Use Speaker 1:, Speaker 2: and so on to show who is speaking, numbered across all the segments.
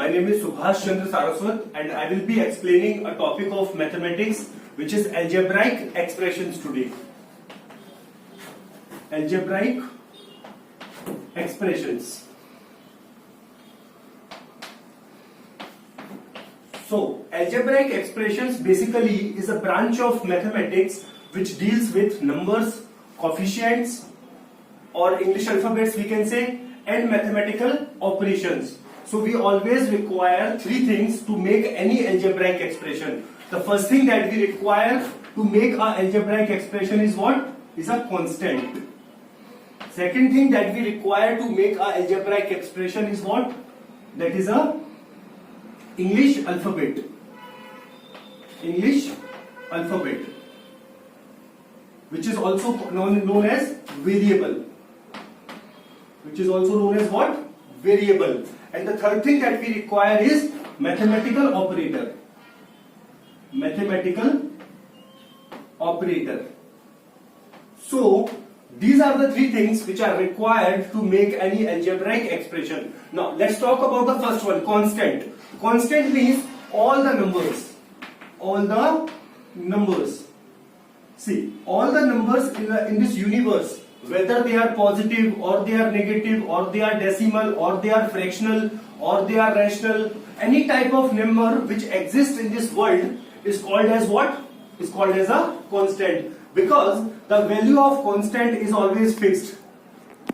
Speaker 1: My name is Subhash Chandra Saraswat and I will be explaining a topic of mathematics which is algebraic expressions today. Algebraic expressions. So, algebraic expressions basically is a branch of mathematics which deals with numbers, coefficients, or English alphabets we can say, and mathematical operations. So we always require three things to make any algebraic expression. The first thing that we require to make an algebraic expression is what? Is a constant. Second thing that we require to make an algebraic expression is what? That is a English alphabet. English alphabet, which is also known as variable. Which is also known as what? Variable. And the third thing that we require is mathematical operator. Mathematical operator. So these are the three things which are required to make any algebraic expression. Now let's talk about the first one, constant. Constant means all the numbers. All the numbers. See, all the numbers in this universe, whether they are positive or they are negative or they are decimal or they are fractional or they are rational, any type of number which exists in this world is called as what? Is called as a constant, because the value of constant is always fixed.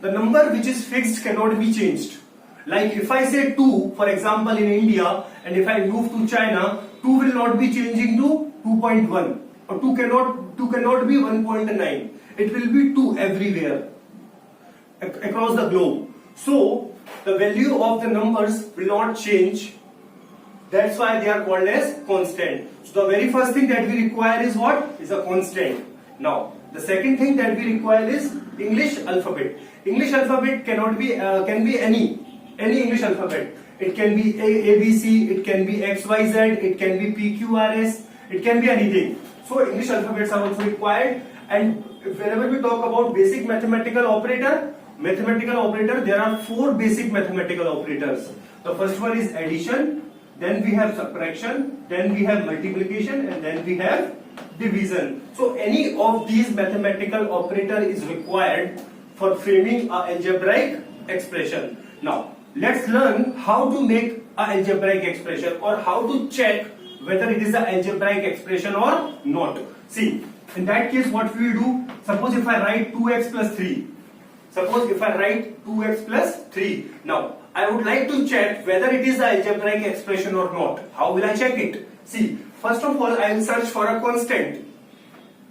Speaker 1: The number which is fixed cannot be changed. Like if I say 2, for example, in India, and if I move to China, 2 will not be changing to 2.1, or 2 cannot be 1.9. It will be 2 everywhere across the globe. So the value of the numbers will not change. That's why they are called as constant. So the very first thing that we require is what? Is a constant. Now the second thing that we require is English alphabet. English alphabet cannot be can be any English alphabet. It can be A B C. It can be X Y Z. It can be P Q R S. It can be anything. So English alphabets are also required. And whenever we talk about basic mathematical operator, there are 4 basic mathematical operators. The first one is addition, then we have subtraction, then we have multiplication, and then we have division. So any of these mathematical operator is required for framing an algebraic expression. Now let's learn how to make an algebraic expression, or how to check whether it is an algebraic expression or not. See, in that case, what we will do, suppose if I write 2x plus 3. Suppose if I write 2x plus 3. Now, I would like to check whether it is an algebraic expression or not. How will I check it? See, first of all, I will search for a constant.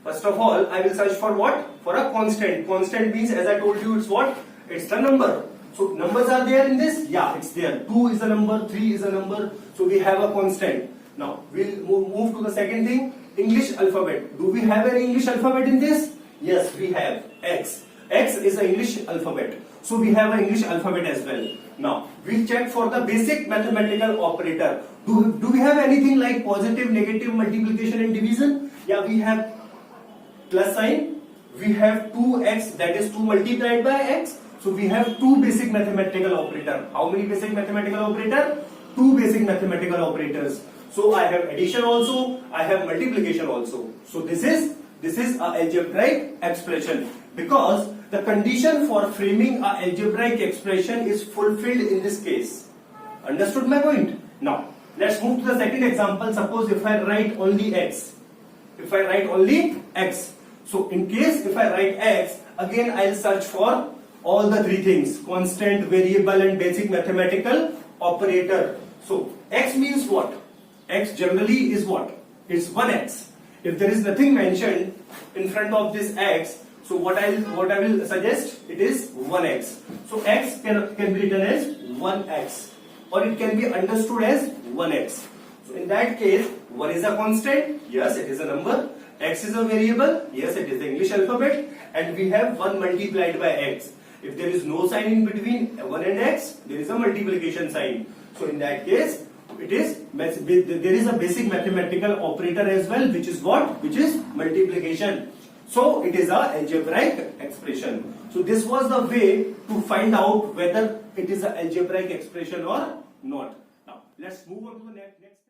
Speaker 1: First of all, I will search for what? For a constant. Constant means, as I told you, it's what? It's the number. So, numbers are there in this? Yeah, it's there. 2 is a number, 3 is a number. So, we have a constant. Now, we'll move to the second thing. English alphabet. Do we have an English alphabet in this? Yes, we have X. X is an English alphabet. So we have an English alphabet as well. Now, we'll check for the basic mathematical operator. Do we have anything like positive, negative, multiplication and division? Yeah, we have plus sign. We have 2x, that is 2 multiplied by x. So we have 2 basic mathematical operator. How many basic mathematical operator? 2 basic mathematical operators. So I have addition also, I have multiplication also. So this is an algebraic expression, because the condition for framing an algebraic expression is fulfilled in this case. Understood my point? Now let's move to the second example. Suppose if I write only x. If I write only x. So in case if I write x, again I'll search for all the three things: constant, variable and basic mathematical operator. So x means what? X generally is what? It's 1x. If there is nothing mentioned in front of this x, so what I will suggest, it is 1x. So x can be written as 1x, or it can be understood as 1x. So in that case, 1 is a constant, yes, it is a number. X is a variable, yes, it is the English alphabet, and we have 1 multiplied by x. If there is no sign in between 1 and x, there is a multiplication sign. So in that case, there is a basic mathematical operator as well, which is what? Which is multiplication. So it is a algebraic expression. So this was the way to find out whether it is an algebraic expression or not. Now let's move on to the next thing.